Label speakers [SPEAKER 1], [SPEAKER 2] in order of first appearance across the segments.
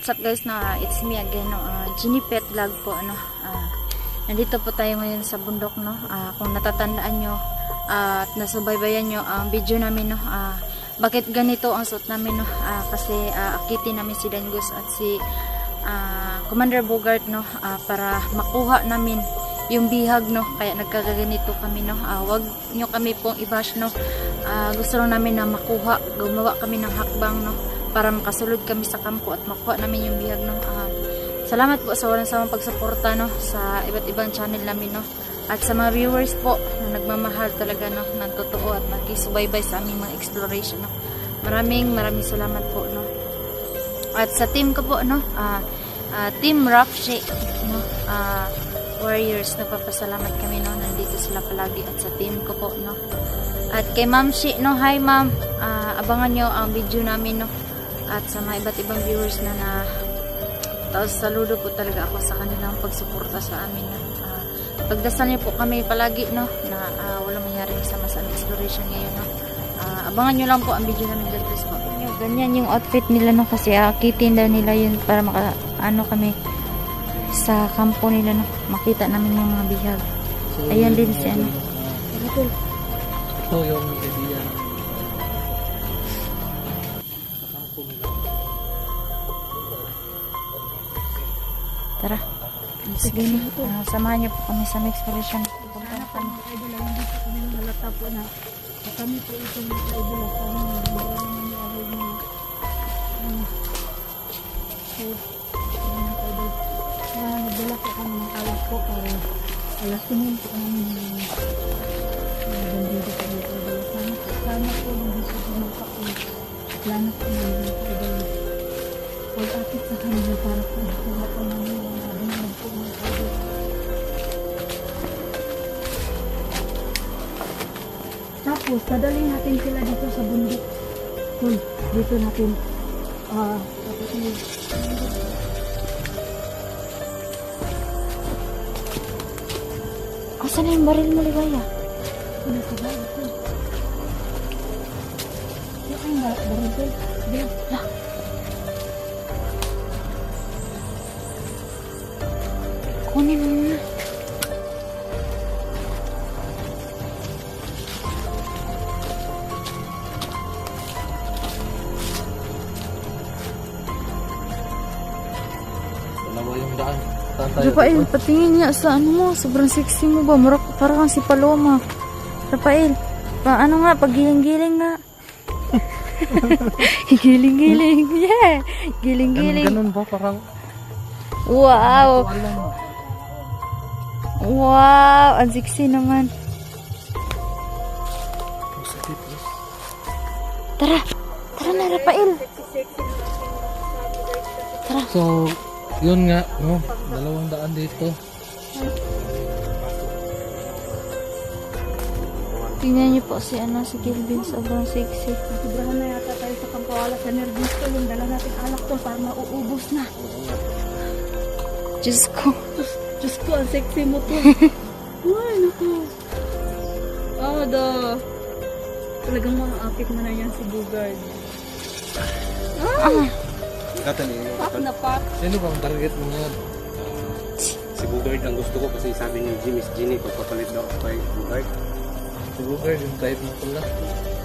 [SPEAKER 1] what's up guys, it's me again, no, Ginny Pet Vlog po, no. Nandito po tayo ngayon sa bundok, no. Kung natatandaan nyo at nasubaybayan nyo ang video namin, no, bakit ganito ang suot namin, no, kasi akitin namin si Dangus at si Commander Bogart, no, para makuha namin yung bihag, no, kaya nagkagaganito kami, no. Wag nyo kami pong i-bash, no. Gusto lang namin na makuha, gumawa kami ng hakbang, no, para makasulod kami sa kampo at makuha namin yung bihag, no. Salamat po sa walang samang pagsuporta, no, sa iba't ibang channel namin, no, at sa mga viewers po na nagmamahal talaga, no, ng totoo at nagsubaybay sa aming mga exploration, no. Maraming salamat po, no. At sa team ko po, no, Team Rapshi, no, Warriors, nagpapasalamat kami, no, nandito sila palagi, at sa team ko po, no. At kay Ma'am Shi, no, hi Ma'am, abangan nyo ang video namin, no, at sa mga iba't ibang viewers na saludo po talaga ako sa kanilang pagsuporta sa amin, no. Pagdasal niyo po kami palagi, no, na walang mangyaring sama sa exploration ngayon, no. Abangan nyo lang po ang video namin, God bless po. Ganyan yung outfit nila, no, kasi akitin daw nila yun para kami sa kampo nila, no, makita namin yung mga bihag. So, ayan din si ano.
[SPEAKER 2] Ito yung idea.
[SPEAKER 1] Tara. Sige, samahan niyo po kami sa exploration.
[SPEAKER 3] Punta kami. Idol lang dito kami ng halata po na kami po itong idol lang kami nagdala po kami ng alak po para alasingin po kami bandito po ng idol. Sana po hindi siya kumakain. Plano po namin ng idol. Huwag akit sa kanila para po nakuha po namin yung nabinag po ng idol. Tapos, dadalhin natin sila dito sa bundok. Dito natin tapos yung
[SPEAKER 1] asan na yung baril mo, Ligaya?
[SPEAKER 3] nasa bahay ko. Yung ay baril ko. Diyan.
[SPEAKER 1] Kunin mo na.
[SPEAKER 2] Dalawa yung daan. Tatay.
[SPEAKER 1] Rafael, patingin niya sa ano mo. Sobrang sexy mo ba? Parang kang si Paloma. Rafael, ano nga, paggiling-giling nga. Giling-giling. Yeah. Giling-giling.
[SPEAKER 2] Ganun ba? Parang
[SPEAKER 1] Wow.
[SPEAKER 2] alam mo.
[SPEAKER 1] Wow. Ang sexy naman. Tara. Tara na, Rafael. Tara.
[SPEAKER 2] So, yun nga, no? 200 dito.
[SPEAKER 1] Tingnan niyo po si Gilvin. Sobrang sexy.
[SPEAKER 3] Sobrahan na yata tayo sa Kampawala sa nervous ko. Yung dala natin alak to para mauubos na.
[SPEAKER 1] Diyos ko.
[SPEAKER 3] Diyos ko, ang sexy mo to. Ay, naku. Talagang maakit mo na yan si Bugard.
[SPEAKER 4] Pak na pak.
[SPEAKER 2] Sino bang target mo ngayon?
[SPEAKER 4] Si Bugard ang gusto ko kasi sabi ni Miss Ginny pagpapalit daw ako kay Bugard.
[SPEAKER 2] Siguro yung type mo pala.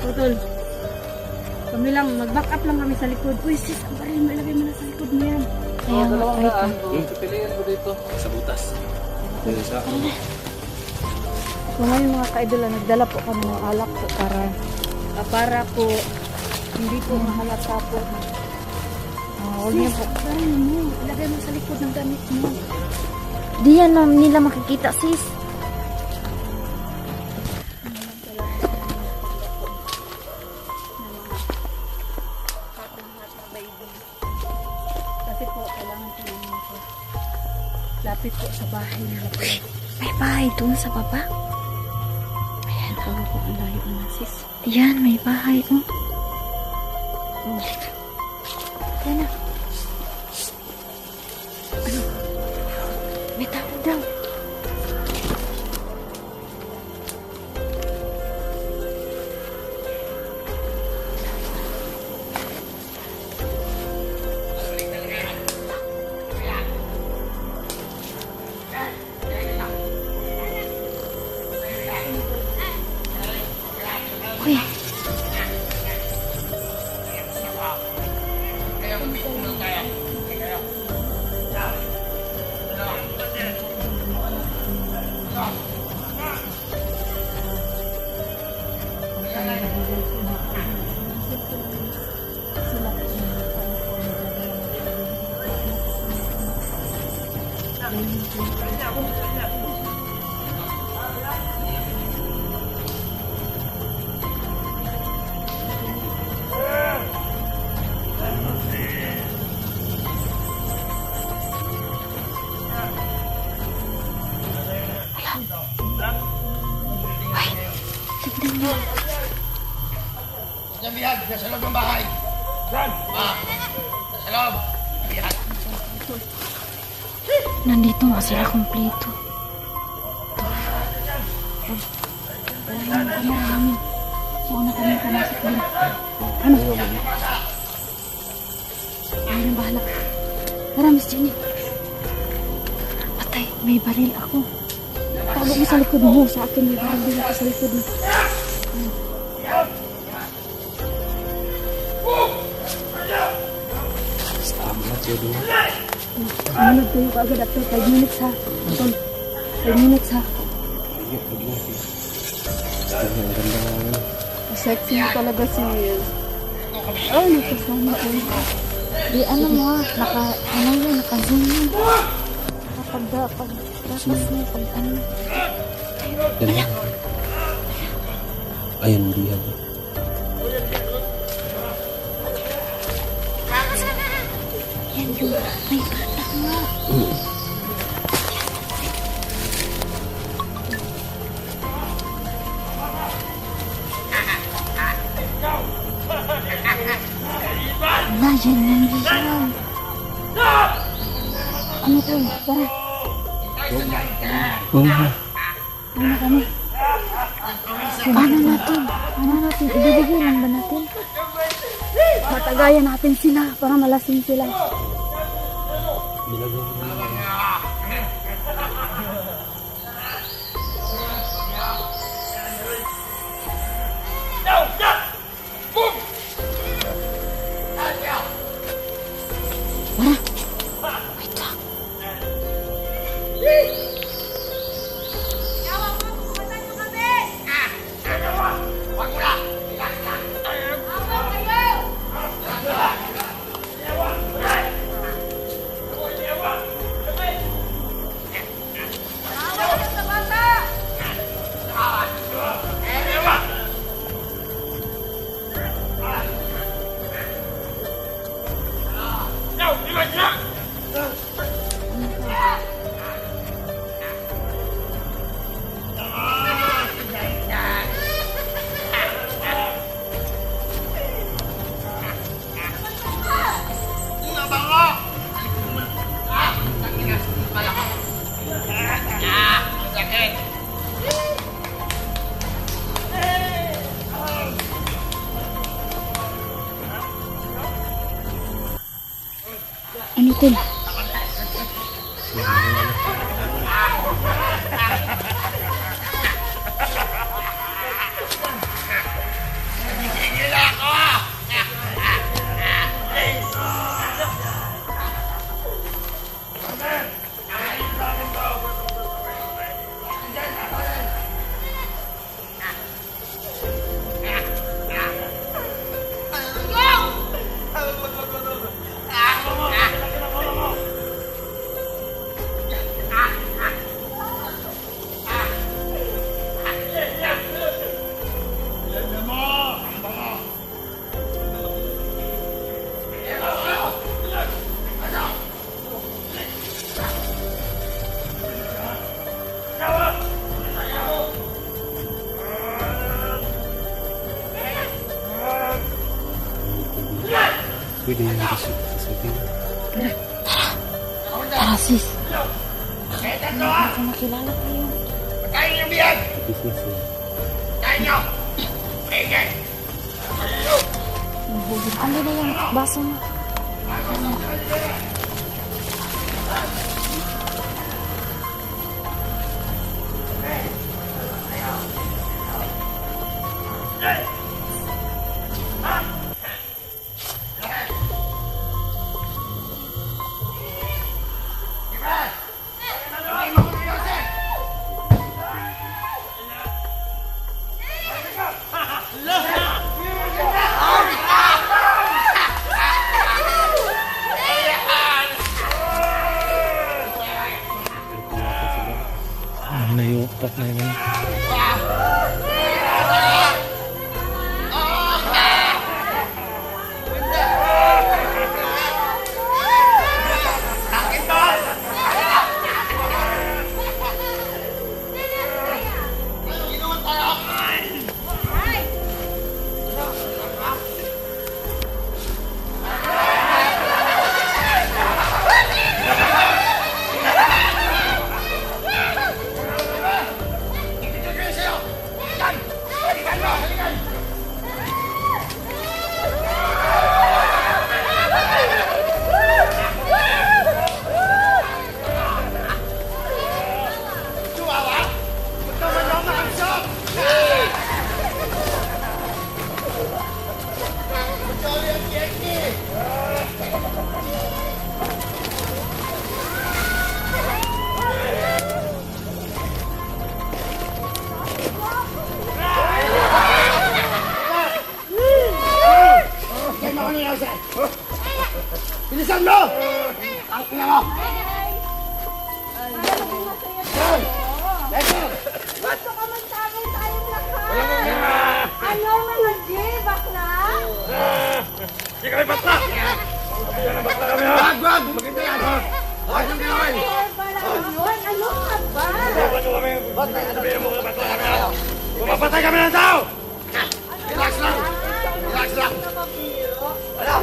[SPEAKER 3] Putol. Kami lang, mag-back up lang kami sa likod. Uy sis, ang baril mo, ilagay mo na sa likod mo yan.
[SPEAKER 1] Kaya nga, wait lang.
[SPEAKER 2] Pipiliin mo dito.
[SPEAKER 4] Sa butas. Yun sa
[SPEAKER 3] So ngayon mga kaidol, nagdala po kami ng alak po para po hindi po mahalata po.
[SPEAKER 1] Huwag niyo po.
[SPEAKER 3] Baril mo, ilagay mo sa likod ng gamit mo.
[SPEAKER 1] Di yan nila makikita, sis.
[SPEAKER 3] Kasi po, kailangan ko naman po. Lapit po sa bahay nila po.
[SPEAKER 1] May bahay doon sa baba. Ayan,
[SPEAKER 3] Tawag po ang layo na sis.
[SPEAKER 1] ayan, may bahay, oh. Ayan na. Ano? May tao daw. Nandito nga sila kompleto. Wala na kami namin. Huwag na kami pumasok din. Ano? Ay, nang bahala. Tara, Miss Jenny. Patay, may baril ako. Tago mo sa likod mo. Sa akin, may baril ako sa likod mo.
[SPEAKER 4] Salamat yun.
[SPEAKER 3] Minute tayo kaagad after 5 minutes ha. Tol, 5 minutes ha.
[SPEAKER 4] Ang ganda nga.
[SPEAKER 3] Sexy mo talaga si oh, nakasama ko.
[SPEAKER 1] Di, ano mo ha? Naka-zoom yun. Pag-dakas mo, pag-ano.
[SPEAKER 4] Ganda. Ayun, hindi yan.
[SPEAKER 1] Yan yung may bata nga. Wala, yan yung yan. Ano to? Tara. Ano kami? Paano natin? Paano natin? Ibibigay lang ba natin?
[SPEAKER 3] Matagayan natin sila para malasing sila.
[SPEAKER 1] Wait lang.
[SPEAKER 3] Ano to?
[SPEAKER 4] Pwede yan kasi sabihin.
[SPEAKER 1] Tara, sis. Baka makilala tayo.
[SPEAKER 4] Business yan.
[SPEAKER 1] Ano na yung baso mo?
[SPEAKER 2] Lupak na yun.
[SPEAKER 5] Bilisan mo! Ang ina mo!
[SPEAKER 3] Gusto ka magtagay tayong lahat. Ano mga G, bakla?
[SPEAKER 5] Hindi kami batla! Wag! Maganda yan! Wag yung gawin!
[SPEAKER 3] Ano ka ba?
[SPEAKER 5] Mapapatay kami ng tao! Relax lang! Relax lang! Ano?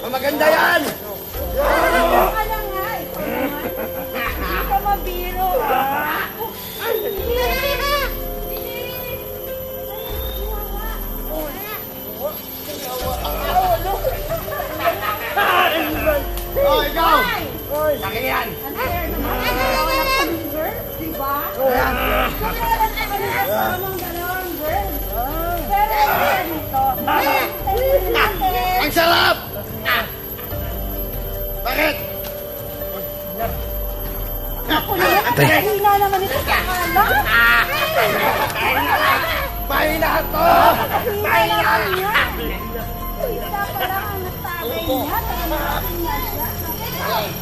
[SPEAKER 5] Maganda yan!
[SPEAKER 3] Ano ka lang nga? Hindi ka mabiro.
[SPEAKER 5] Oh, ikaw! Laki yan!
[SPEAKER 3] Diba? Meron kami kasamang dalawang girls. Pero ganito.
[SPEAKER 5] Ang sarap! Bakit?
[SPEAKER 3] Ako naman, mahina naman ito sa kalam.
[SPEAKER 5] Mahina to!
[SPEAKER 3] Mahina yan. Isa pa lang ang natagay niya. Talagang niya siya.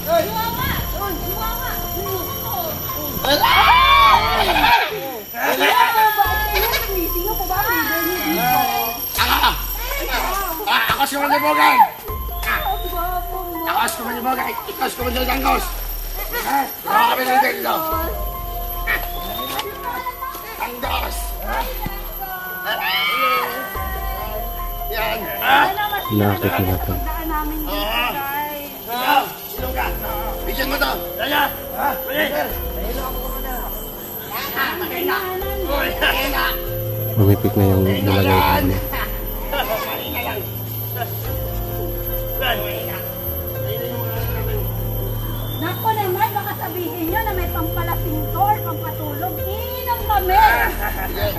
[SPEAKER 3] Chihuahua! Chihuahua! Sino po ba?
[SPEAKER 5] Ako si Manibogay! Ako si Manibogay! Ikaw si Manibogay! Baka kami ng dito! Anggos! Yan!
[SPEAKER 2] Nakakit na natin.
[SPEAKER 3] Daan namin dito, guys.
[SPEAKER 5] Ikaw! Sino ka? Bigyan mo to! Daya! Sir!
[SPEAKER 2] Mamipik na yung nilagay namin.
[SPEAKER 3] Naku naman, baka sabihin nyo na may pampalasing to or pampatulog. Inom kami!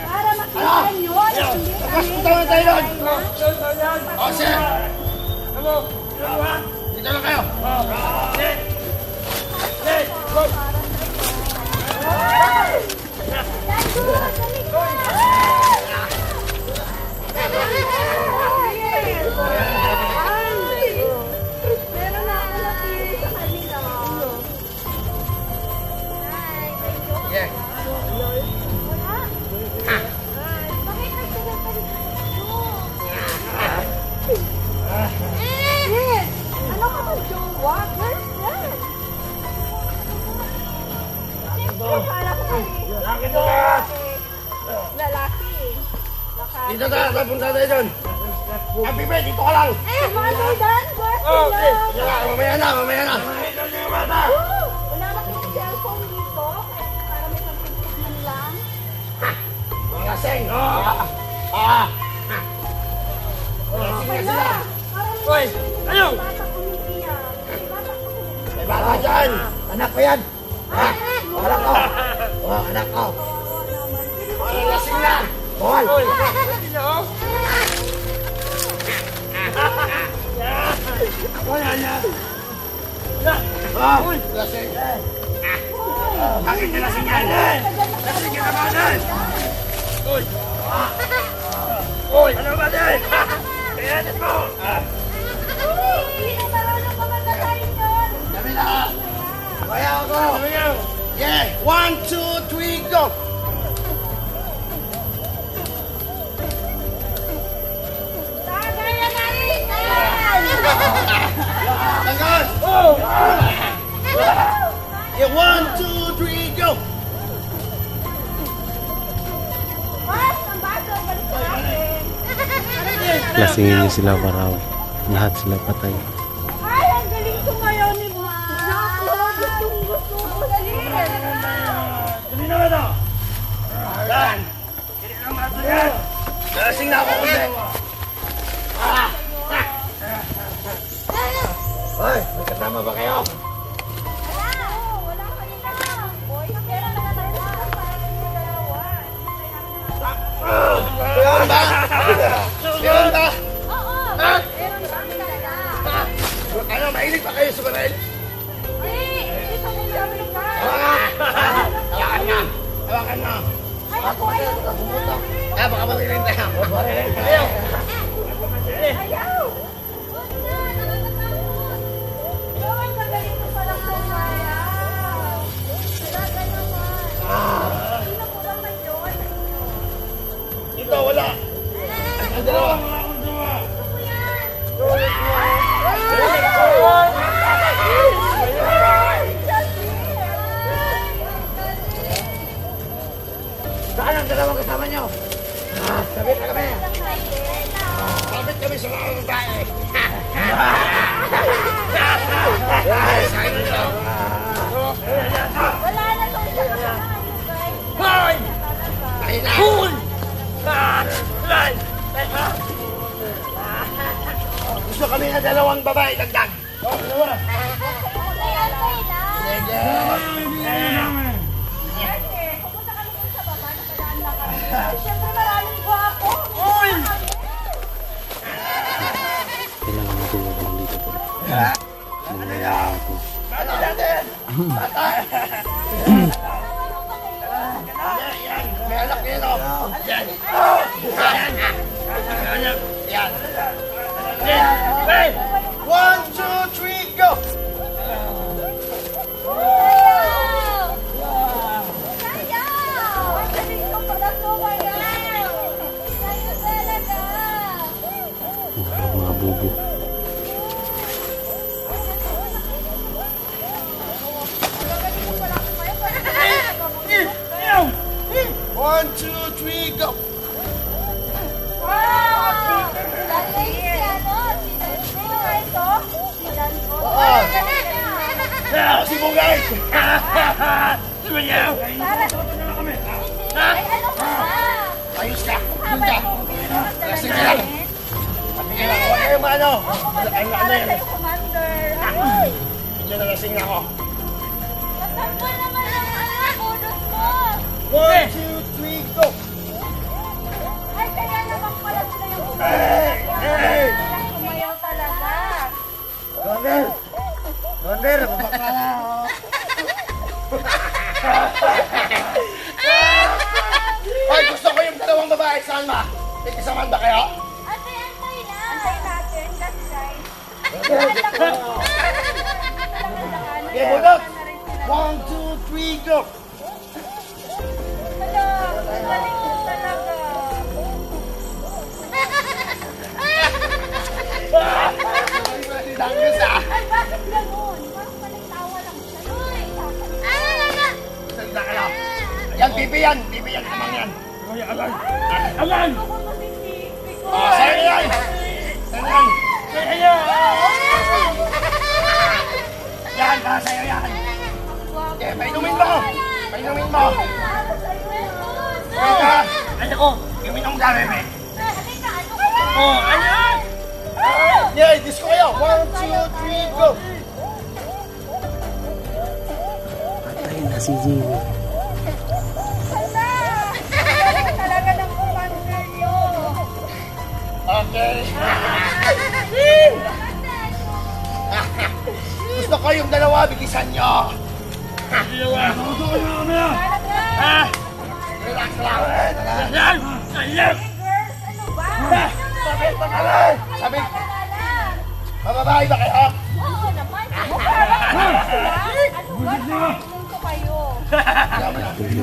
[SPEAKER 3] Para makita nyo na hindi kami.
[SPEAKER 5] Punta na tayo doon! O, sir! Dito lang kayo!
[SPEAKER 3] Meron na ako napili sa kanila.
[SPEAKER 5] Yeah.
[SPEAKER 3] Wala. Bakit nagsasabi ano ka ba, jowa? Where's that? Siyempre, kala ko lalaki.
[SPEAKER 5] Dito tayo! Punta tayo doon! Happy birthday! Dito ka lang!
[SPEAKER 3] Mother Dan,
[SPEAKER 5] Okay! Mamaya na! Mamaya na!
[SPEAKER 3] wala na kayong cellphone dito. Para may pagpipit man lang.
[SPEAKER 5] Mga laseng! Lasing na sila!
[SPEAKER 3] Hoy! Ano? Bata umiiyak. Bata umiiyak.
[SPEAKER 5] May bata dyan! Anak ko yan! Ha? Anak ko! Anak ko! Lasing na! Bawal! Wala na! Lasing! Bakit na lasing yan? Lasing ka naman! Ano ba din? Kayanin mo!
[SPEAKER 3] Hindi na marunong ka magkasain yun.
[SPEAKER 5] Kami na! Kaya ako! Yeah! 1, 2, 3, go! Tangos! Yeah, 1, 2, 3, go!
[SPEAKER 4] Lasingin niyo sila para lahat sila patay.
[SPEAKER 3] Ay, ang galing ko ngayon ni Naku, gusto ko. Dali.
[SPEAKER 5] Hindi na ba ito? Yan! Hindi na mato yan! Lasing na ako kundi! Hoy, may kasama ba kayo? Meron ba? Meron ba? Ha? Ano, mahilig ba kayo sa baril? Hawakan nga! Hawakan nga! Baka marilin tayo! Marilin tayo! Ito, wala! Ang dalawa! Saan ang dalawang kasama nyo? Sabit na kami! Sabit kami sa mga babae! Saan nyo?
[SPEAKER 3] Wala na itong isa kasama.
[SPEAKER 5] Hoy! Ayun na! Hoy! Gusto kami na dalawang babae dagdag! Dalawa! Sige!
[SPEAKER 3] Pupunta kami dun sa baba, nakadaan lang kami. Siyempre maraming gwapo.
[SPEAKER 4] Kailangan matulog ka lang dito po.
[SPEAKER 5] Ano natin? Yan! May anak nyo, no? Yan! Yan! Yan! 1, 2, 3, go!
[SPEAKER 4] Mga bubo.
[SPEAKER 5] One, two, three, go! Ako si Bugay! Diba niya? Ayos ka! Doon ka! Lasing ka lang! Sige lang! Huwag kayong maano! Malakain na ano yan! Medyo nalasing na ako! 1, 2, 3, go!
[SPEAKER 3] Ay, kaya naman pala sila yung
[SPEAKER 5] Hey!
[SPEAKER 3] umayaw talaga.
[SPEAKER 5] Donder! Donder! Mabaka na! Ay, gusto ko yung dalawang babae. Saan ba? May kasamaan ba kayo?
[SPEAKER 3] Antay na. Antay natin. That's right.
[SPEAKER 5] Okay, budok! 1, 2, 3, go!
[SPEAKER 3] Hello. Galing ko talaga.
[SPEAKER 5] Dangus ah!
[SPEAKER 3] Ay, bakit ganun? Parang tawa lang siya. Uy!
[SPEAKER 5] Salita kayo! Yan, pipi yan! Pipi yan naman yan! Ay, alan! Alan!
[SPEAKER 3] Ako masisipig ko.
[SPEAKER 5] Oh, sa'yo yan! Sa'yo yan! Sa'yo yan! Yan, para sa'yo yan! Okay, painumin mo! Painumin mo! Ano ko? Iminom ka, bebe! Oh, ano yan? Yeah, disco kayo! 1, 2, 3, go!
[SPEAKER 4] Patay na si Jimmy.
[SPEAKER 3] Talaga ng commander yun.
[SPEAKER 5] Okay. Gusto ko yung dalawa, bigisan nyo. Relax lang.
[SPEAKER 3] Girls, ano ba?
[SPEAKER 5] Sabi, mababae ba kayo?
[SPEAKER 3] Oo naman. Ano ba? Inom ko kayo.
[SPEAKER 2] tayo.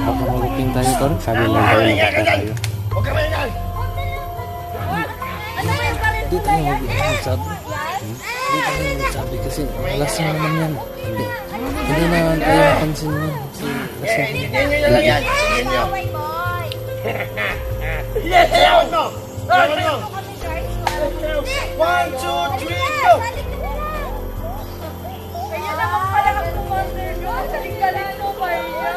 [SPEAKER 2] Baka maluping tayo tol.
[SPEAKER 4] Sabi lang tayo magkaka tayo.
[SPEAKER 5] Huwag ka maingay!
[SPEAKER 2] Di tayo magsabi. Di tayo magsabi kasi lasing naman yan. Hindi naman tayo mapansin yan. Kasi lasing.
[SPEAKER 5] Tingin nyo lang yan! Tingin nyo! Yes! Sayawan mo! Sayawan mo! 1, 2, 3, go!
[SPEAKER 3] Kaya naman pala mag-commander nyo. Saling-galing mo ba yan?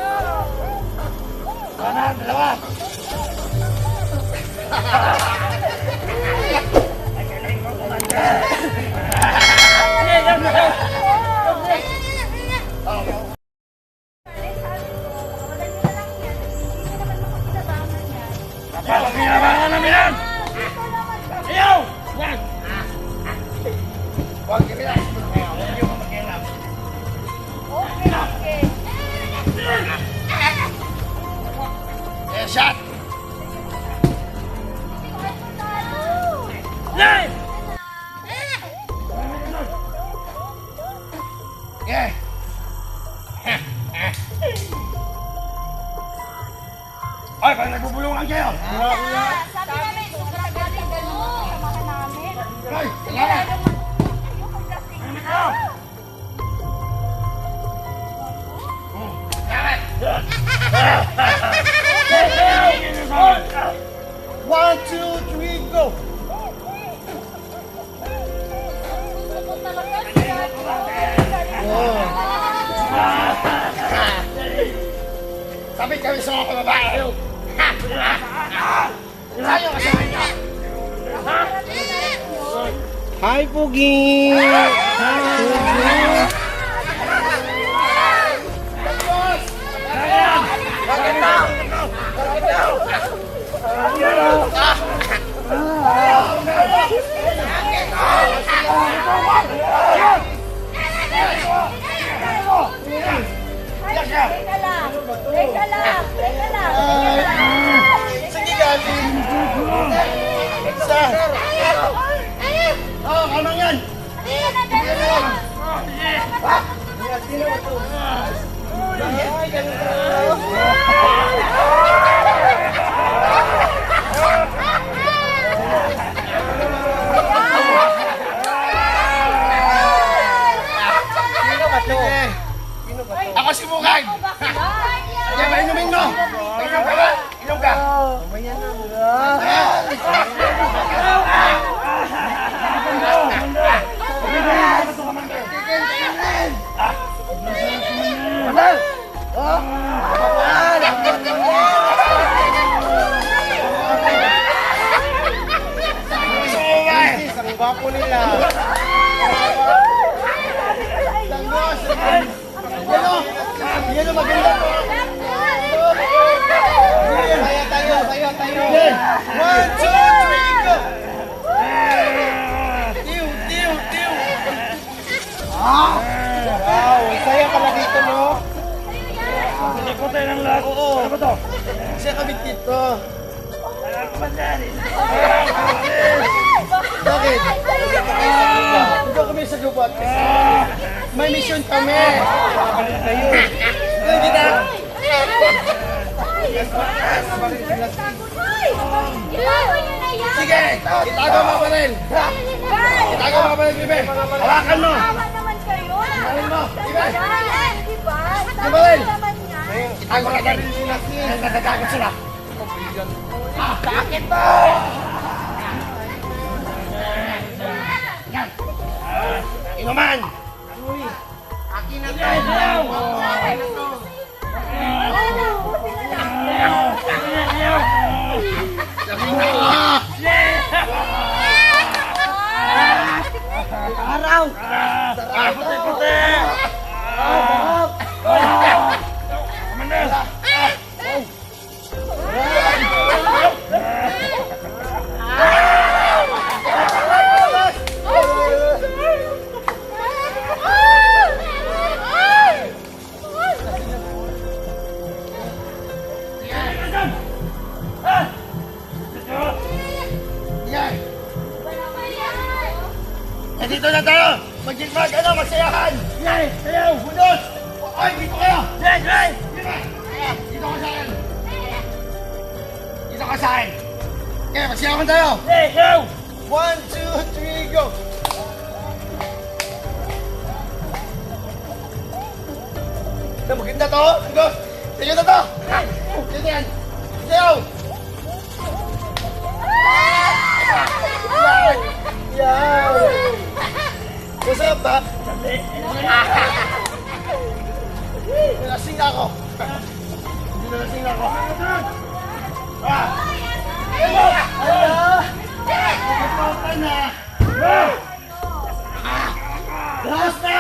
[SPEAKER 5] Kanan, dalawa! Kapag-kinabangan namin yan! Ayaw! Yan! Huwag kaya! Huwag niyo mag-ilam. Okay, shot! Nine! Yeah! Ay, pag nagbubulungan kayo!
[SPEAKER 3] Sabi namin, sobrang galing gano'n. Kasama namin.
[SPEAKER 5] Ay, salamat! One, two, three, go! Sabi kami sa mga kababae. Ilayo ka sa kanya.
[SPEAKER 4] Hi, Pugi!
[SPEAKER 3] Teka lang. Teka lang. Teka lang.
[SPEAKER 5] Sige, Gabi. Isa. Oh, kamang yan. Ako si Bugay. Yan ba inumin mo? Inom ka ba? Inom ka. Ang gwapo nila. Langgos. Yan ang maganda. Tayo. 1, 2, 3, go! Tiw. Wow, saya pala dito, no? Hindi ko tayo ng lahat. Oo. Ano ba to? Siya kami dito. Bakit? Dito kami sa gubat. May mission kami. Kayo. Kita. Sige, itago mo pa rin. Itago mo pa rin, Bibe. Hawakan mo.
[SPEAKER 3] naman kayo.
[SPEAKER 5] Hawakan mo, Bibe.
[SPEAKER 3] Di ba?
[SPEAKER 5] Diba, Len?
[SPEAKER 3] Naman yan.
[SPEAKER 5] Itago na rin sila. Natatakot sila. Sakit mo! Yan. Inuman! Akin na to! Araw! Puti! Dito na tayo! Mag-ano, kasiyahan! Yay! Ayaw! Bundos! Ay, dito kayo! Yay! Yay! Dito ka sa akin! Dito ka sa akin! Okay, magsiyahan tayo! Yay! Go! 1, 2, 3, go! Maganda to! Bundos! Sa'yo na to! Dito yan! Sayaw! Yan! Masarap ba? Nalasing na ako. Hindi nalasing na ako. Nagpapa na. Lakas na.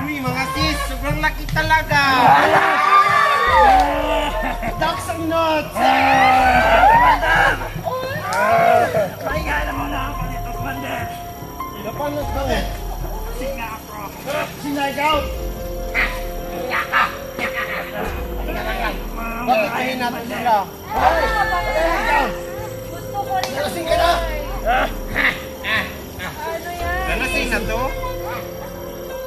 [SPEAKER 4] Uy, mga sis, sobrang laki talaga.
[SPEAKER 5] Ducks ang nuts.
[SPEAKER 4] Pahinga mo na ako nito, Commander.
[SPEAKER 5] Napanot ka eh.
[SPEAKER 4] Singa ako.
[SPEAKER 5] Sinagaw. Bakit kayo natin sila? Ikaw. Nalasing ka na.
[SPEAKER 4] Nalasing na to?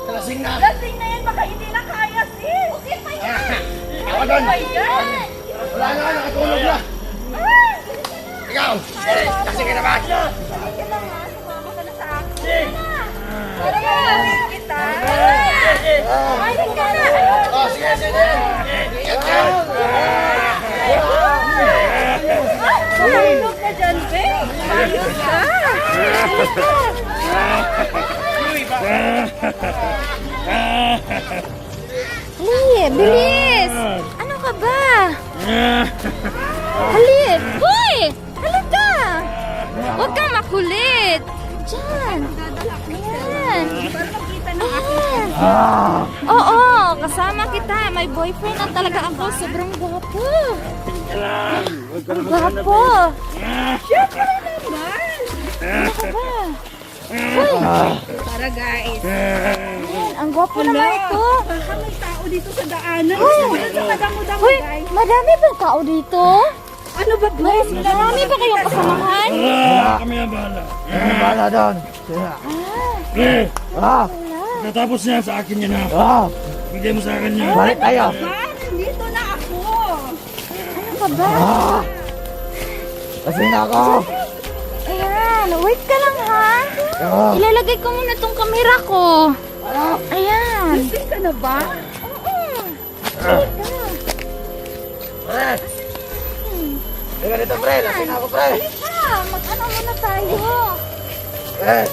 [SPEAKER 5] Nalasing na.
[SPEAKER 3] Lasing na yan, baka hindi na kaya, sis. Okay pa yan.
[SPEAKER 5] Ako doon.
[SPEAKER 3] Oh my God.
[SPEAKER 5] Wala na, nakatulog na. Ikaw. Lasing ka na ba?
[SPEAKER 3] Sige na nga, sumama ka na sa akin. Para mawawin kita. Ayun ka na.
[SPEAKER 5] Oh, sige, sige. Ingat ka.
[SPEAKER 3] Mahulog ka dyan, babe. Ayos ka.
[SPEAKER 1] Hali, bilis! Ano ka ba? Hali! Hoy! Halika! Huwag kang makulit! Diyan! Ayan! Ayan! Oo! Kasama kita! May boyfriend na talaga ako! Sobrang gwapo! Ang gwapo! Siyempre naman! Ano ka ba? Hoy!
[SPEAKER 3] Para guys.
[SPEAKER 1] Ayan, ang gwapo naman ito!
[SPEAKER 3] Baka may tao dito sa daanan.
[SPEAKER 1] Hoy!
[SPEAKER 3] Nakadamo-damo,
[SPEAKER 1] Hoy!
[SPEAKER 3] guys.
[SPEAKER 1] Madami bang tao dito?
[SPEAKER 3] Ano ba, guys?
[SPEAKER 1] Marami ba kayong kasamahan?
[SPEAKER 2] Kami ang bahala.
[SPEAKER 5] Bala doon.
[SPEAKER 2] Eh,
[SPEAKER 5] Ah,
[SPEAKER 2] natapos niya sa akin yan ha.
[SPEAKER 5] ah.
[SPEAKER 2] Bigay mo sa akin yan.
[SPEAKER 5] Balik tayo.
[SPEAKER 3] Nandito na ako.
[SPEAKER 1] Ano ka ba?
[SPEAKER 5] Lasing na ako.
[SPEAKER 1] Ayan, wait ka lang ha.
[SPEAKER 5] Ah.
[SPEAKER 1] Ilalagay ko muna tong kamera ko. Ayan.
[SPEAKER 3] Lasing ka na ba?
[SPEAKER 5] Pre. Teka dito, pre. Lasing na ako, pre.
[SPEAKER 1] Halika, mag-ano muna tayo.
[SPEAKER 5] Eh.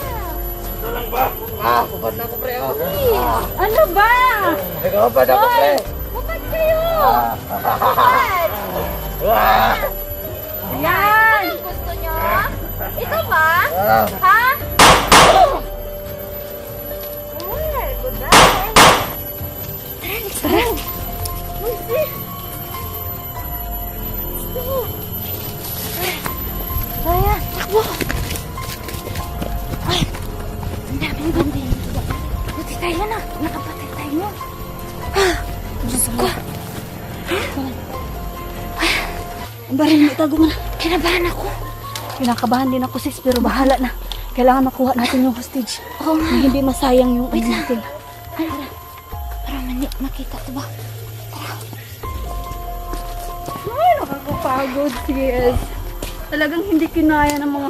[SPEAKER 5] Ito lang ba? Ah, pupad na ako, pre. Oh.
[SPEAKER 3] Ano ba?
[SPEAKER 5] Ikaw pa na ako, pre.
[SPEAKER 1] Bukad kayo.
[SPEAKER 5] Ah.
[SPEAKER 1] Ayan. Anong gusto nyo? Ito ba?
[SPEAKER 5] Ah.
[SPEAKER 1] Ha? Ay, good night. Tara, let's go. Uy, sis. Let's go. Tara, takbo. Ay, ang daming bandi. Buti tayo na. Nakapatid tayo. Diyos ko.
[SPEAKER 3] Ang baril mo, itago mo na.
[SPEAKER 1] Kinabahan ako.
[SPEAKER 3] Kinakabahan din ako, sis, pero bahala na. Kailangan makuha natin yung hostage.
[SPEAKER 1] Oo nga.
[SPEAKER 3] Hindi masayang yung
[SPEAKER 1] Wait lang.
[SPEAKER 3] natin.
[SPEAKER 1] Para makita ko ba?
[SPEAKER 3] Ay, nakakapagod, sis. Talagang hindi kinaya ng mga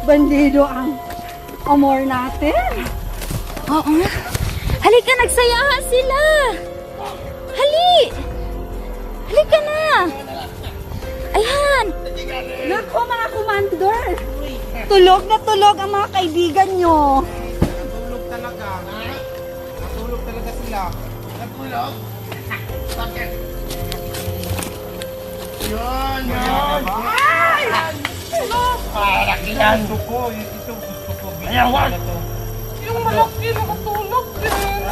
[SPEAKER 3] bandido ang amor natin.
[SPEAKER 1] Oo nga. Halika, nagsayahan sila. Halika na. Ayan.
[SPEAKER 3] Nako, mga commander. Tulog na tulog ang mga kaibigan nyo.
[SPEAKER 4] Natulog talaga. Natulog talaga sila.
[SPEAKER 5] Nagulog? Bakit? Yun, yun. Ay! Laki yan.
[SPEAKER 4] Gusto ko, ito gusto ko.
[SPEAKER 5] Ayaw, wag.
[SPEAKER 4] Yung malaki, nakatulog din.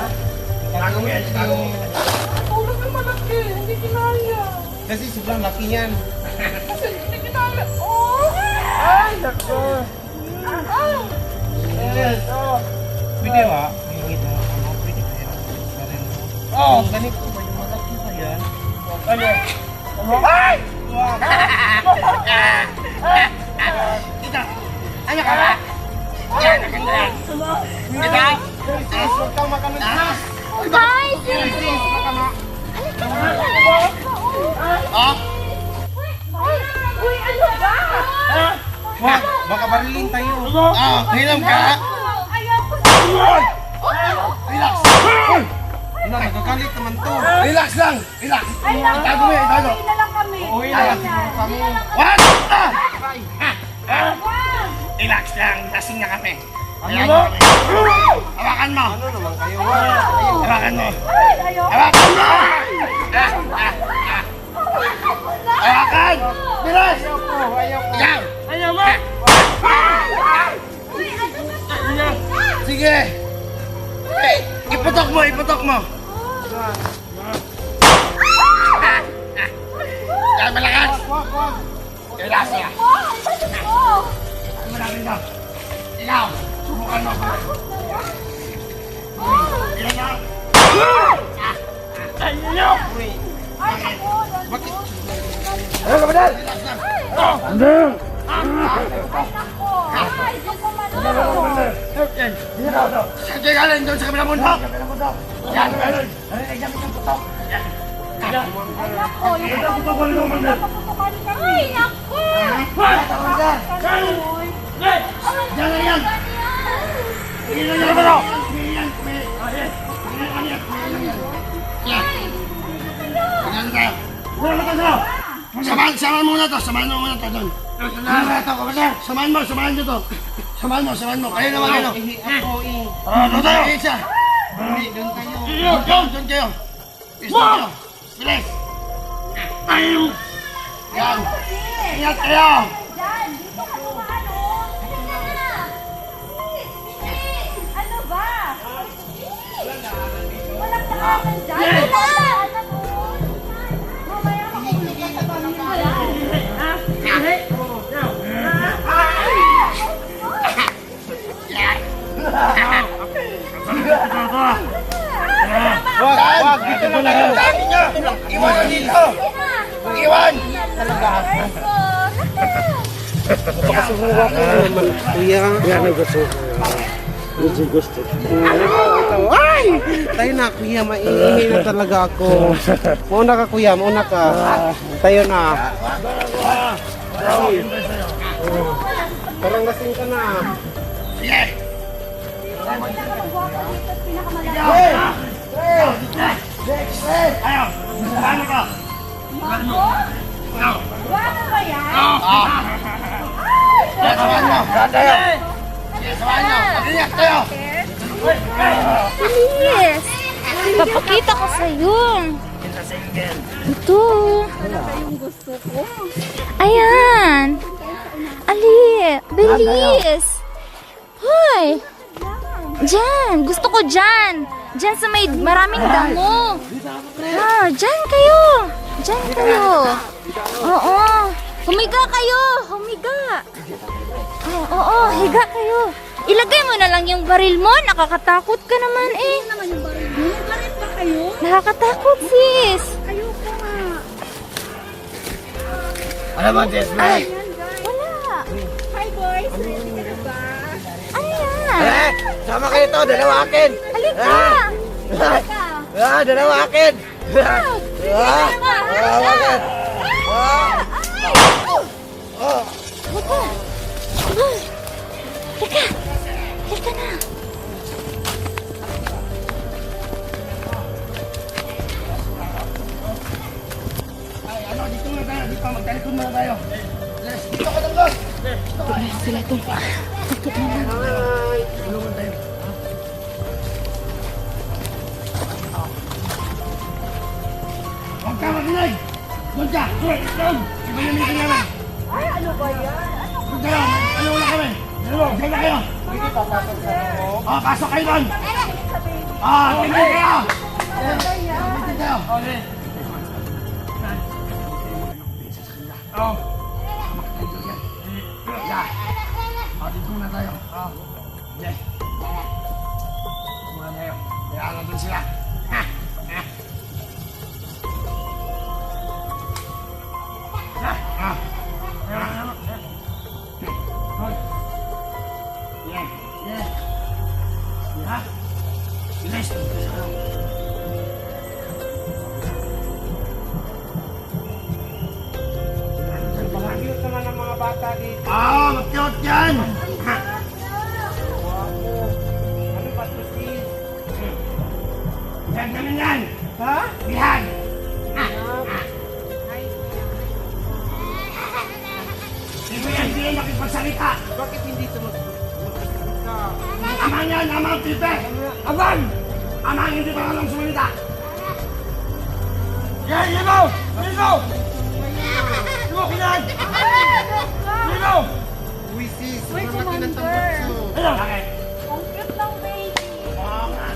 [SPEAKER 5] Tago mo yan, tago mo.
[SPEAKER 4] Natulog ng malaki, hindi kinaya. Kasi sobrang laki yan. Kasi hindi kinaya. Oh! Ay, nako.
[SPEAKER 5] Yes, oh.
[SPEAKER 4] Pwede ba? Pwede ba yan?
[SPEAKER 5] Oh.
[SPEAKER 4] Ganito ba yung malaki ba yan?
[SPEAKER 5] Ano? Ay! Dito. Ano ka ba? Yan, maganda yan. Dito.
[SPEAKER 4] Huwag kang makanunsas.
[SPEAKER 1] Hi,
[SPEAKER 5] Oh?
[SPEAKER 1] Uy, ano ba?
[SPEAKER 4] Wag, baka barilin tayo.
[SPEAKER 5] Oh, hilam ka?
[SPEAKER 1] Ayoko.
[SPEAKER 5] Relax.
[SPEAKER 4] Wala, nagagalit naman to.
[SPEAKER 5] Relax lang. Relax. Itago mo yan, itago.
[SPEAKER 1] na lang kami.
[SPEAKER 4] Uy, nalasiguro kami.
[SPEAKER 5] What? Relax lang. Lasing na kami. Ayan mo. Hawakan mo.
[SPEAKER 4] Ano naman kayo?
[SPEAKER 5] Hawakan mo. Hawakan mo. Hawakan. Bilis.
[SPEAKER 4] Ayaw ko.
[SPEAKER 5] Ikaw.
[SPEAKER 4] Ayaw mo.
[SPEAKER 5] Sige. Iputok mo, iputok mo. Kaya malakas.
[SPEAKER 4] Wag.
[SPEAKER 5] Relax ya. Marami na. Ikaw. Subukan mo. Ilan na. Ayaw.
[SPEAKER 4] Bakit?
[SPEAKER 5] Ano ka ba dyan? Relax lang. Saan kayo galing? Doon sa kabilang mundo? Yan, meron. Narinig namin yung putok. Yan.
[SPEAKER 1] Ay, naku!
[SPEAKER 5] Yan na yan. Tingin lang yan ba daw? Tingin yan. Tingin yan. Yan. Tingnan tayo. Wala ka daw. Samahan mo muna to. Samahan mo muna to doon. Samahan nyo to. Samahan mo. Kayo naman kayo.
[SPEAKER 4] Ako eh.
[SPEAKER 5] Doon tayo. Isa.
[SPEAKER 4] Hindi, doon kayo.
[SPEAKER 5] Doon kayo. Doon kayo. Bilis. Yan. Ingat kayo.
[SPEAKER 1] Ano ba? Walang nakakan dyan. Wala! Mamaya makukulit ka sa pamilya.
[SPEAKER 4] Wag, dito na lang.
[SPEAKER 5] Dami nyo. Iwan nyo dito. Iwan.
[SPEAKER 4] Kuya. Yan ang gusto. Gusto. Ay! Tayo na, kuya. Maiihi na talaga ako. Mauna ka, kuya. Mauna ka. Tayo na. Parang lasing ka na.
[SPEAKER 5] Sige. Ayaw. Ano ka? Ayaw.
[SPEAKER 1] Ano ba yan?
[SPEAKER 5] Samahan nyo. Saan tayo? Samahan nyo. Mag-ingat tayo.
[SPEAKER 1] Bilis! Papakita ko sa'yo. Ito. Ayan. Ali, bilis. Hoy. Diyan. Gusto ko dyan. Diyan sa may maraming damo. Diyan kayo. Diyan kayo. Oo. Humiga kayo. Humiga. Oo, higa kayo. Ilagay mo na lang yung baril mo. Nakakatakot ka naman eh. Ano naman yung baril mo? May baril pa kayo? Nakakatakot, sis.
[SPEAKER 3] Ayoko nga.
[SPEAKER 5] Ano ba, Desmond?
[SPEAKER 1] Wala.
[SPEAKER 3] Hi boys, ready ka na ba?
[SPEAKER 1] Ano yan?
[SPEAKER 5] Sama kayo to. Dalawa akin.
[SPEAKER 1] Halika. Halika.
[SPEAKER 5] Dalawa akin.
[SPEAKER 1] Halika.
[SPEAKER 5] Bakit?
[SPEAKER 1] Halika. Halika. Halika na.
[SPEAKER 5] Ay, ano, dito muna tayo. Dito, magtalikod muna tayo. Yes, dito ka lang, boss.
[SPEAKER 1] Sila to.
[SPEAKER 5] Tulungan tayo. Huwag ka makinay. Doon ka. Doon. Iba yung meeting namin.
[SPEAKER 1] Ay, ano ba yan?
[SPEAKER 5] Doon kayo. Ano wala kami? Diyan na kayo.
[SPEAKER 4] Pwede papasok sa loob.
[SPEAKER 5] Pasok kayo doon. Tingnan kayo. Tingnan kayo. Oh. Dito muna tayo. Okay. Muna tayo. Kaya natin sila. Ha? Bilis!
[SPEAKER 4] Cute naman ang mga bata dito.
[SPEAKER 5] Mag-cute yan!
[SPEAKER 4] Ano ba ito, sis?
[SPEAKER 5] Bihan kami yan!
[SPEAKER 4] Ha?
[SPEAKER 5] Bihan! Hindi mo yan, hindi yan nakipagsalita!
[SPEAKER 4] Bakit hindi ito magsalita?
[SPEAKER 5] Amang yan, amang pipe! Amang! Amang hindi pa lang sumalita! Yan, ligaw! Ligaw! Ligaw, kinaan! Ligaw!
[SPEAKER 4] Uy, sis, malaki ng tambutso.
[SPEAKER 5] Ano? Bakit?
[SPEAKER 3] Ang cute ng baby.
[SPEAKER 5] Oo nga.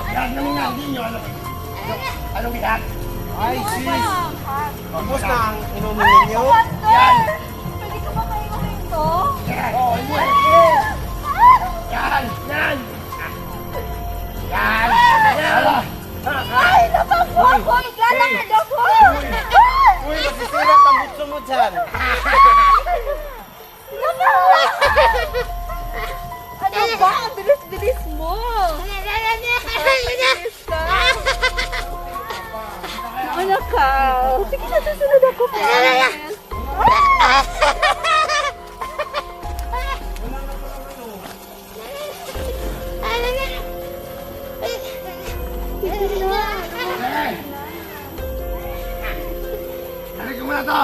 [SPEAKER 5] Bihan kami nga, hindi nyo alam. Anong bihan?
[SPEAKER 4] Ay, sis. Tapos na ang inumin ninyo.
[SPEAKER 5] Yan!
[SPEAKER 3] Pwede ka ba kayo to?
[SPEAKER 5] Yan! Oo, yan! Yan! Yan! Yan! Yan!
[SPEAKER 3] Ay, nabago ako! Iglalakad ako!
[SPEAKER 4] Uy, masisira tambutso mo dyan.
[SPEAKER 3] Ano ba? Ang bilis-bilis mo! Bilis ka! Ano ka? Sige na, susunod ako pa.
[SPEAKER 5] Tarik ko muna to!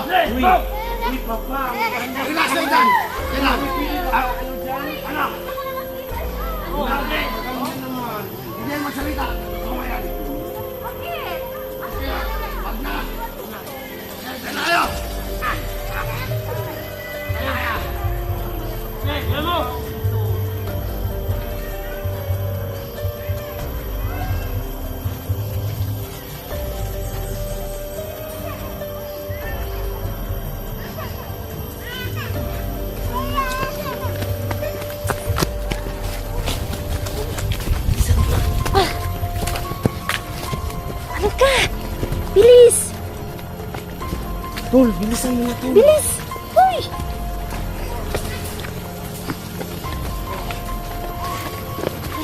[SPEAKER 4] Uy, papa.
[SPEAKER 5] Relax lang dyan! Yan lang! Ano? Hindi! Hindi yan magsalita! Oo nga yan! Wag na! Yan na kayo!
[SPEAKER 1] Ano ka? Bilis!
[SPEAKER 4] Tol, bilisan mo natin.
[SPEAKER 1] Bilis! Uy!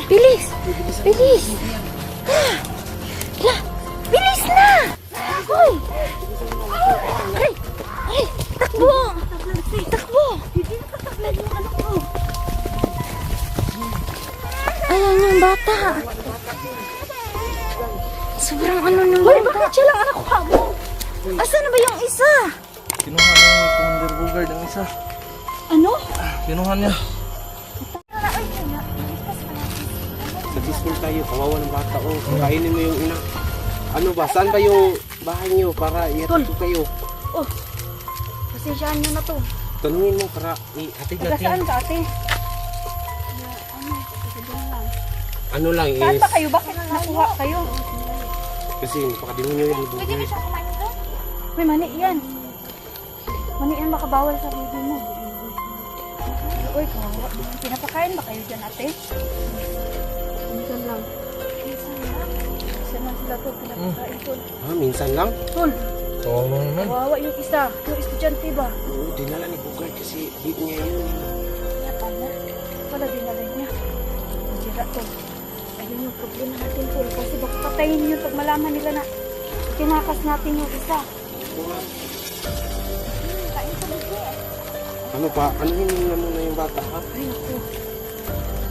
[SPEAKER 1] Bilis! Bilis! La! Bilis na! Uy! Ay! Ay! Takbo! Takbo! Ayan yung bata. Sobrang ano nung bata. Bakit siya lang anak mo? Asan na ba yung isa?
[SPEAKER 2] Kinuha niya yung Commander Bugard ang isa.
[SPEAKER 1] Ano?
[SPEAKER 2] Kinuha niya.
[SPEAKER 4] Sa school tayo, kawawa ng bata. Oh, kainin mo yung ina. Ano ba? Saan ba yung bahay niyo para ihatid ko kayo?
[SPEAKER 1] Oh, pasensyaan nyo na to.
[SPEAKER 4] Tanungin mo para ihatid
[SPEAKER 1] Taga saan
[SPEAKER 4] natin.
[SPEAKER 1] ka ate?
[SPEAKER 4] Ano lang
[SPEAKER 1] Saan
[SPEAKER 4] is,
[SPEAKER 1] ba kayo? Bakit nakuha kayo?
[SPEAKER 4] kasi napakademonyo yung bugay.
[SPEAKER 1] May mani yan. Mani yan baka bawal sa baby mo. Uy, kawawa. Pinapakain ba kayo dyan ate? Minsan lang. Minsan lang sila to. Pinapakain to.
[SPEAKER 4] Minsan lang?
[SPEAKER 1] Tol,
[SPEAKER 2] Kawawa naman.
[SPEAKER 1] kawawa yung isa. Yung estudyante ba?
[SPEAKER 4] Oo, dinala ni Bugard kasi di niya yun.
[SPEAKER 1] Kaya pala dinala niya. Masira to. Ayun yung problema natin po. Kasi baka patayin niyo pag malaman nila na kinakas natin yung isa. Kain sa buti.
[SPEAKER 4] Ano ba? Ano hininga mo na yung bata ha?
[SPEAKER 1] Ay naku.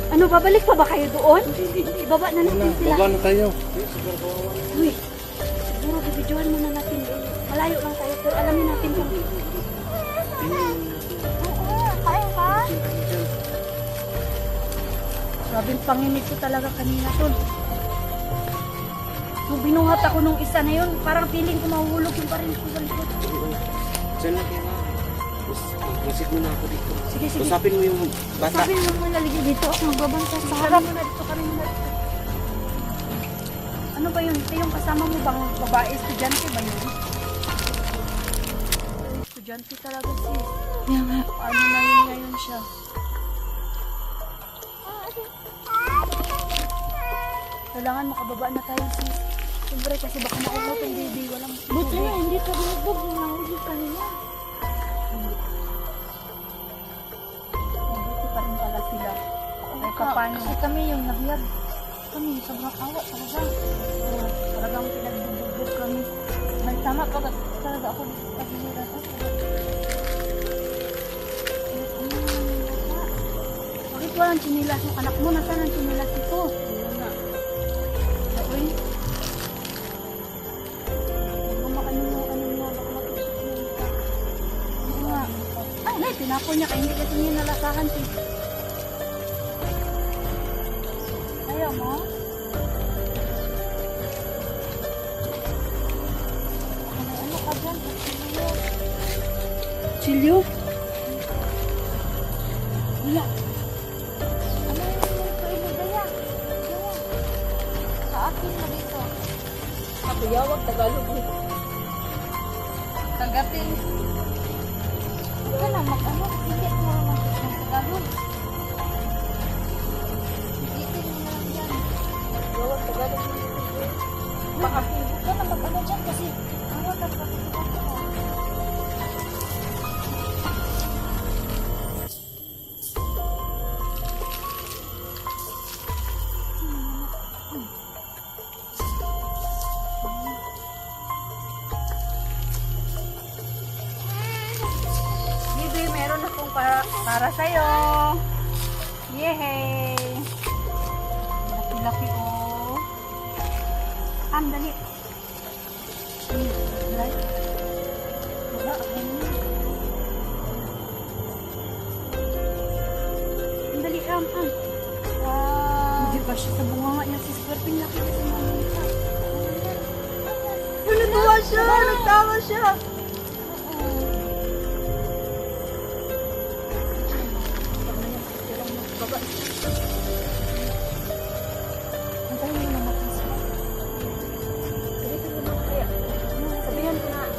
[SPEAKER 1] Ano, babalik pa ba kayo doon?
[SPEAKER 4] Hindi.
[SPEAKER 1] Ibaba na natin sila.
[SPEAKER 2] Baba na tayo.
[SPEAKER 1] Uy, siguro bibidyohan muna natin. Malayo lang tayo pero alamin natin kung... Oo, kain ka? Grabing panginig ko talaga kanina tol. Nung binuhat ako nung isa na yun, parang feeling ko mahuhulog yung parin ko sa likod.
[SPEAKER 4] Diyan lang kaya. Masid mo na ako dito.
[SPEAKER 1] Sige, sige.
[SPEAKER 4] Usapin mo yung bata.
[SPEAKER 1] Sabi mo muna ligid dito ako magbabanta sa harap. Kami muna dito, kami muna dito. Ano ba yun? Ito yung kasama mo bang babae? Estudyante ba yun? Estudyante talaga siya. Yan nga. Ano na yun ngayon siya? Kailangan makababa na tayo sis. Siyempre kasi baka makuha yung baby. Walang... Buti na, hindi ka binugbog. Nahuli ka nila.
[SPEAKER 3] paano.
[SPEAKER 1] Kasi kami yung nahiyag. Kami sobrang awa talaga.
[SPEAKER 3] Talagang pinagbubugbog kami.
[SPEAKER 1] May tama talaga ako dito sa Manila.
[SPEAKER 3] Bakit walang chinilas yung anak mo? Nasaan ang chinilas ito?
[SPEAKER 1] Wala.
[SPEAKER 3] Uy. Ano mo, baka matusok mo ito. Oo nga. Ay, tinapon niya kaya hindi kasi niya nalasahan si. Ayaw mo?
[SPEAKER 1] Ano ka dyan?
[SPEAKER 3] Chilyo? Wala.
[SPEAKER 1] Ano yung kaibigaya? Sa akin na dito.
[SPEAKER 3] Ako yawag, Tagalog.
[SPEAKER 1] Tagating. Huwag ka na mag-ano. Hindi mo naman ng Tagalog. Hindi mo na lang yan.
[SPEAKER 3] Yawag, Tagalog.
[SPEAKER 1] Baka huwag ka na mag-ano dyan kasi awa ka pa ito.
[SPEAKER 3] Bibi, meron akong para sa'yo. Yehey! Laki-laki oh. Dali. Right? Wala, dali, Hindi pa siya sa bunganga niya. Si Scorpion laki kasi mamita. Nagtawa siya! Nagtawa siya!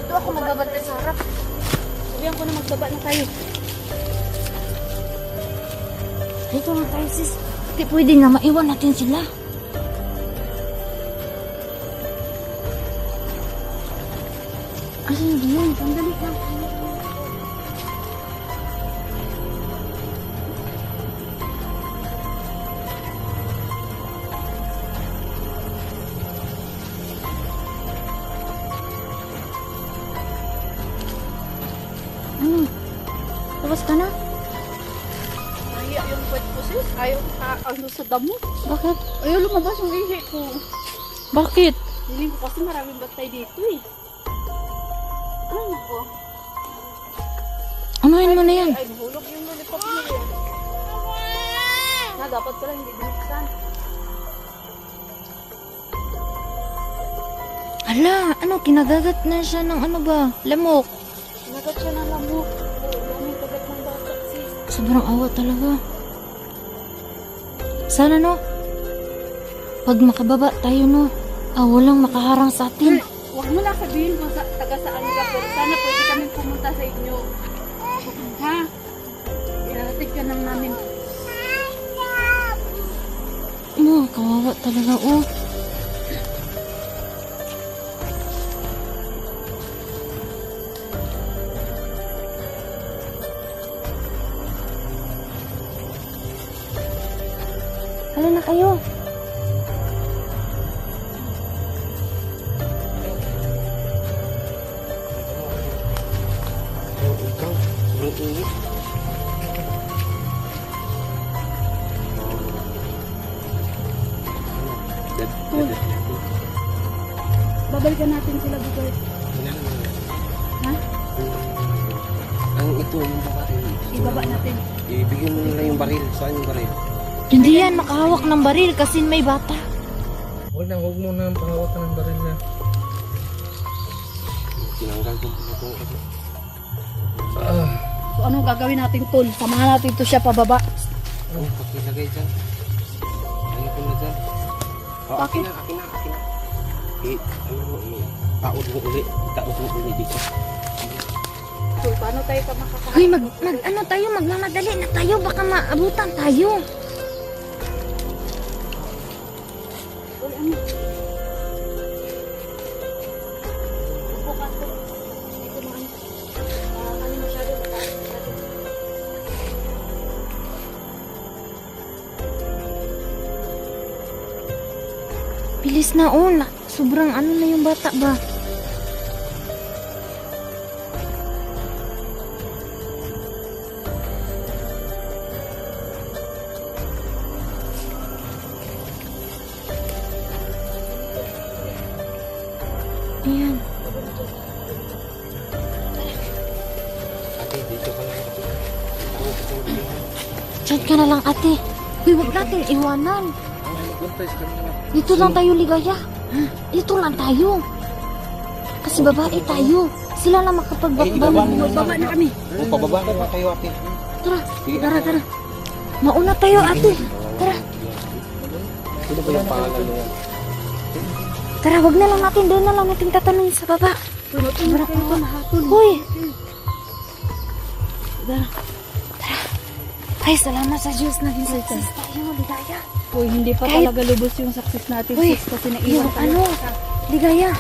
[SPEAKER 1] Ito ako magbabantay sa harap.
[SPEAKER 3] Sabihan ko na magbaba na tayo.
[SPEAKER 1] Dito lang tayo sis. Hindi pwede na maiwan natin sila.
[SPEAKER 3] Asan na yun? Sandali lang.
[SPEAKER 1] Ano? Tapos ka na?
[SPEAKER 3] Nahiya yung puwet ko sis. Ayaw ano sa damo.
[SPEAKER 1] Bakit?
[SPEAKER 3] Ayaw lumabas yung ihi ko.
[SPEAKER 1] Bakit?
[SPEAKER 3] Hiling ko kasi maraming batay dito eh. Ano ko?
[SPEAKER 1] Anuhin mo na yan.
[SPEAKER 3] Ay, nahulog yung lollipop niya eh. Na, dapat pala hindi binuksan.
[SPEAKER 1] Ala, ano, kinagagat na siya ng ano ba? Lamok.
[SPEAKER 3] Nagat siya ng lamok. Daming kagat ng bata sis.
[SPEAKER 1] Sobrang awa talaga. Sana no, pag makababa tayo no, walang makaharang sa atin.
[SPEAKER 3] Huwag mo lang sabihin kung taga saan ka, pero sana pwede kami pumunta sa inyo. Ha? Ilalatid ka lang namin.
[SPEAKER 1] Kawawa talaga oh. Hala na kayo.
[SPEAKER 4] Ikaw, sobrang init.
[SPEAKER 3] Babalikan natin sila, Bugay. Ha?
[SPEAKER 4] Ang ito, yung baril.
[SPEAKER 3] Ibaba natin.
[SPEAKER 4] Ibigyan mo nila yung baril. Saan yung baril?
[SPEAKER 1] Hindi yan makahawak ng baril kasi may bata.
[SPEAKER 2] Huwag mo na pangawakan ng baril na.
[SPEAKER 4] Tinanggal ko po itong ito.
[SPEAKER 3] So, anong gagawin natin, Tol? Samahan natin ito siya pababa.
[SPEAKER 4] Pakilagay dyan. Ano ko na dyan?
[SPEAKER 3] Bakit?
[SPEAKER 4] Akin na. Taod mo uli dito.
[SPEAKER 3] Tol, paano tayo pa makakahanap?
[SPEAKER 1] Hoy, ano tayo, magmamadali na tayo, baka maabutan tayo.
[SPEAKER 3] Tol, ano? Upo ka, Tol. Ito mo, ano? Ano masyado?
[SPEAKER 1] Bilis na, oh. Sobrang ano na yung bata ba? Ayan.
[SPEAKER 2] Ate, dito ka lang.
[SPEAKER 1] Diyan ka na lang, ate. Uy, huwag natin iwanan.
[SPEAKER 2] Ang magbuntay sa kanila.
[SPEAKER 1] Dito lang tayo, Ligaya. Dito lang tayo. Kasi babae tayo. Sila lang makapagbakbang.
[SPEAKER 3] Baba na kami.
[SPEAKER 4] Pababa na kayo ate.
[SPEAKER 1] Tara, tara. Mauna tayo, ate. Tara.
[SPEAKER 4] Sino ba yung pangalan mo?
[SPEAKER 1] Tara, wag na lang natin. Doon na lang natin tatanungin sa baba.
[SPEAKER 3] Tumutulong kayo mahapon.
[SPEAKER 1] Uy. Tara. Tara. Ay, salamat sa Diyos. Naging success tayo, Ligaya.
[SPEAKER 3] Uy, hindi pa
[SPEAKER 1] Kahit-
[SPEAKER 3] talaga lubos yung success natin,
[SPEAKER 1] Uy,
[SPEAKER 3] sis, kasi
[SPEAKER 1] yung
[SPEAKER 3] naiwan tayo.
[SPEAKER 1] ano, Ligaya.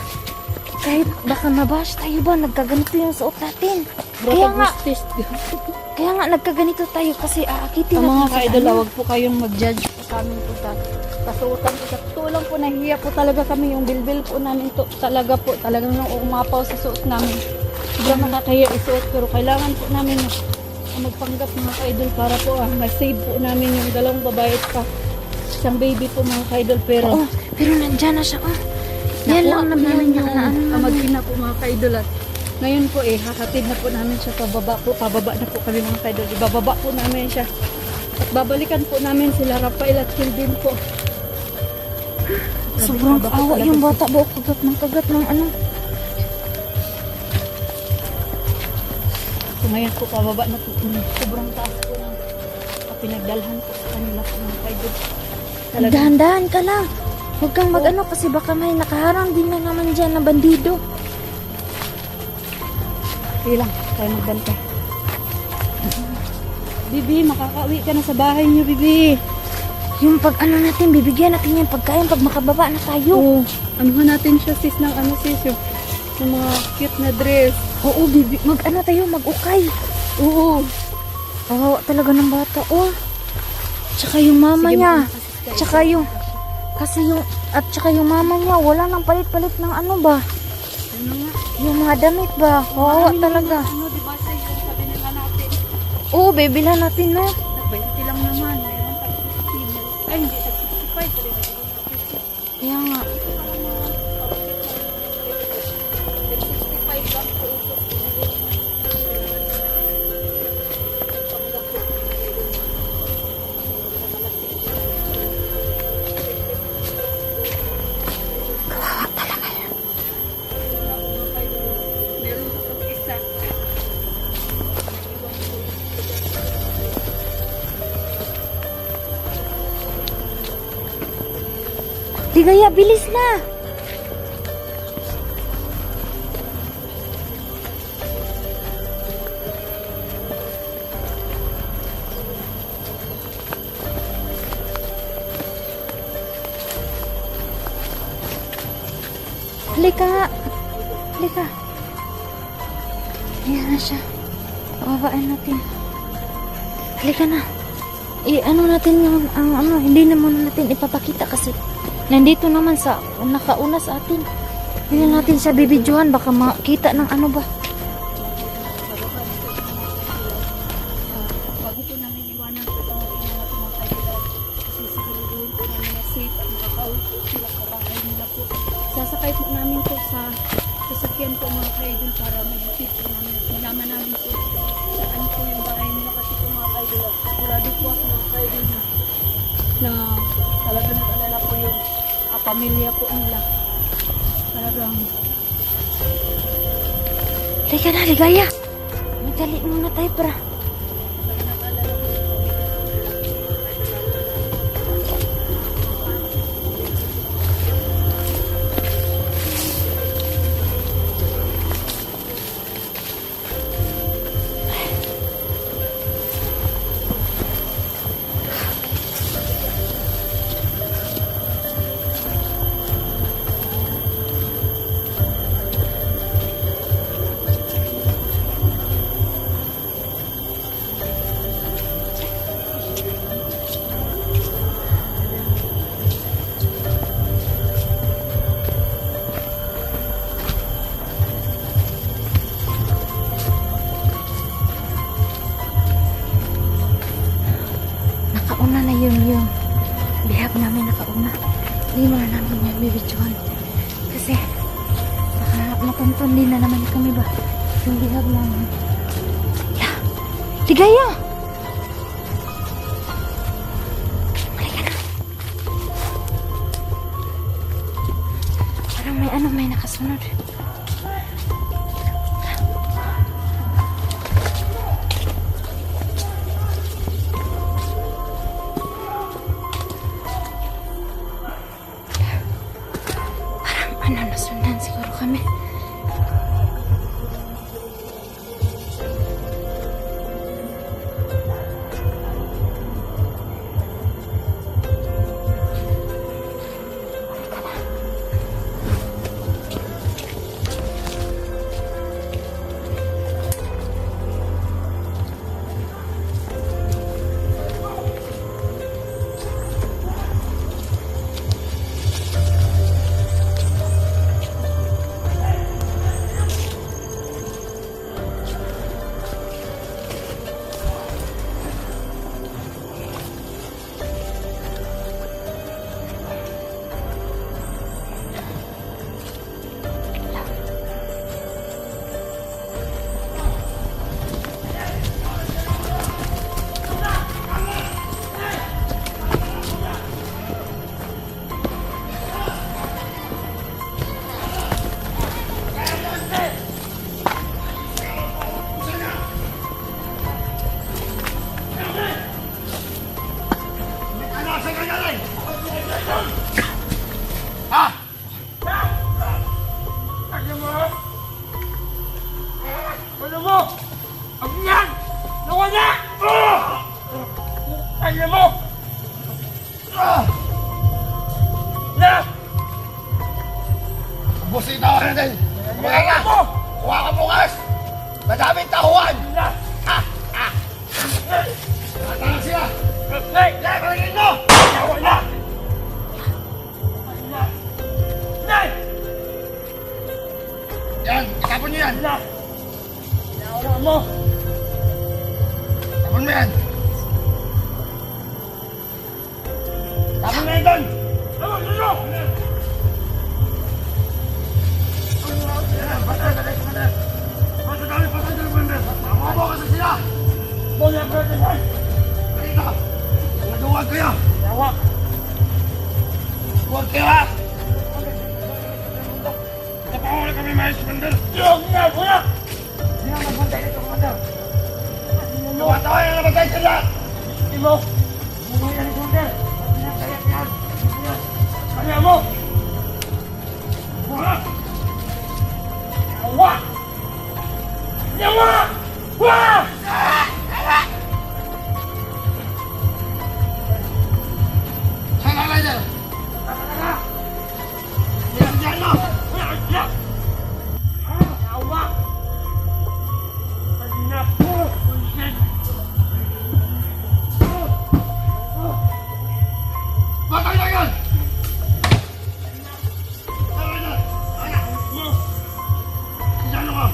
[SPEAKER 1] Kahit baka mabash tayo ba, nagkaganito yung suot natin. Kaya nga,
[SPEAKER 3] Sis,
[SPEAKER 1] kaya nga nagkaganito tayo kasi aakitin
[SPEAKER 3] sa mga
[SPEAKER 1] natin sa
[SPEAKER 3] ka-idol,
[SPEAKER 1] ano.
[SPEAKER 3] huwag po kayong mag-judge po sa amin po sa kasuotan po. Sa totoo lang po, nahihiya po talaga kami. Yung bilbil po namin to, talaga po, talagang nang umapaw sa suot namin. Sobrang nakakahiya isuot, pero kailangan po namin na magpanggap mga ka-idol para po ma-save po namin yung dalawang babae at pa isang baby po mga ka-idol. Pero
[SPEAKER 1] Oo, pero nandyan na siya. Oh. Yan
[SPEAKER 3] nakuha
[SPEAKER 1] lang
[SPEAKER 3] po
[SPEAKER 1] naman
[SPEAKER 3] namin
[SPEAKER 1] niya
[SPEAKER 3] yung
[SPEAKER 1] na ano.
[SPEAKER 3] kamag-ina po mga ka-idol. At ngayon po hahatid na po namin siya pababa na po kami mga ka-idol. Ibababa po namin siya. At babalikan po namin sila Rafael at Kilvin po.
[SPEAKER 1] Sobrang
[SPEAKER 3] Grabe,
[SPEAKER 1] awa
[SPEAKER 3] talaga
[SPEAKER 1] yung
[SPEAKER 3] po.
[SPEAKER 1] bata ba? Kagat ng ano.
[SPEAKER 3] So ngayon po pababa na po. Sobrang taas po ng pinagdalhan po sa kanila po mga ka-idol. Talagang
[SPEAKER 1] Dahan-dahan ka lang. Huwag kang mag-ano kasi baka may nakaharang din na naman dyan na bandido.
[SPEAKER 3] lang tayo magbantay. Bibi, makakauwi ka na sa bahay niyo, Bibi.
[SPEAKER 1] Yung pag ano natin, bibigyan natin yung pagkain pag makababa na tayo.
[SPEAKER 3] Oo, anuhan natin siya sis ng ano sis, yung mga cute na dress.
[SPEAKER 1] Oo, bibi, mag-ano tayo, mag-ukay.
[SPEAKER 3] Oo.
[SPEAKER 1] Kawawa talaga ng bata, oh. Tsaka yung mama niya. Tsaka yung, kasi yung, at tsaka yung mama niya, wala nang palit-palit ng ano ba?
[SPEAKER 3] Ano nga?
[SPEAKER 1] Yung mga damit ba? Kawawa talaga.
[SPEAKER 3] Ano, di ba sa yung sabi nila natin?
[SPEAKER 1] Oo, bibilan natin, no?
[SPEAKER 3] 20 lang naman, mayroon tag 60. Ay, hindi, tag 65. Pero
[SPEAKER 1] Kaya nga.
[SPEAKER 3] tag 65 lang po. Meron po pag isa.
[SPEAKER 1] Ligaya, bilis na! Halika nga. Halika. Ayan na siya. Pababaan natin. Halika na. I-ano natin yung, ang ano, hindi na muna natin ipapakita kasi nandito naman sa, nakauna sa atin. Hindi natin siya bibidyohan, baka makita ng ano ba.
[SPEAKER 3] Bago po namin iwanan po itong ina na tumatagilad kasi siguraduhin po namin na safe at makakauwi po sila sa bahay nila po. Sasakay po namin po sa sasakyan po mga kaidol para mag-tip po namin at malaman namin po saan po yung bahay nila kasi po mga kaidol at sigurado po ako mga kaidol na talaga nag-alala po yung pamilya po nila. Talagang
[SPEAKER 1] Halika na, Ligaya. Madali muna tayo para. Hindi mo na namin yan bibidyohan. Kasi, baka matunton din na naman kami ba? Yung bihag namin. Yeah. Ligaya! Halika na. Parang may nakasunod. Nasundan siguro kami.
[SPEAKER 5] Busin tawa ka natin! Kumagana! Kuha ka bukas! Madaming tahuan! Tatangan sila! Hey! Hey! Palagin mo! Wala! Yan! Itapon nyo yan! Wala mo! Tapon mo yan! Tapon mo yan doon! Tapon nyo! Mamabaw kasi sila! Boleh berdekat! Dito! Naduwag kayo! Yawa! Huwag kayo ha! Napahuli kami mga Commander! Diyog nga! Kuya! Hindi na magbantay nito, Commander! Luwa tayo na nabatay sila! Hindi mo! Bumuhay na ni Commander! Hindi na kaya yan! Kaya mo! Yawa! Yawa! Yawa! Wah! Sana aja. Jangan lo. Awak. Pernah. Makan jangan. Jangan lo.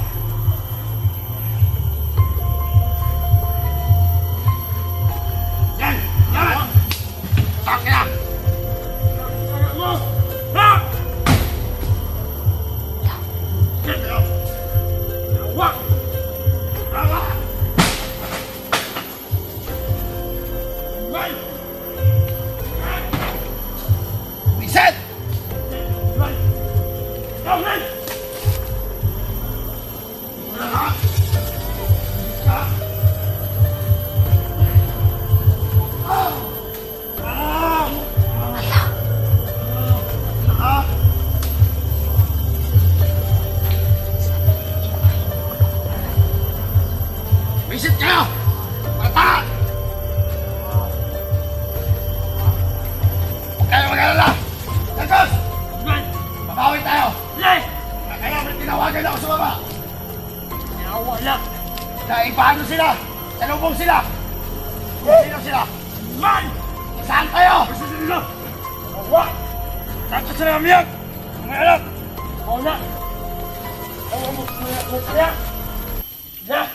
[SPEAKER 5] Visit kayo! Mata! Huwag kayo mag-alala! Tagos! Babawi tayo! Kaya may tinawagan ako sa baba! Wala! Naibano sila! Salubong sila! Sino sila? Man! Saan kayo? Saan sila? Wala! Saan ka sila umiyak? Mga anak! Wala! Wala mo sila! Wala!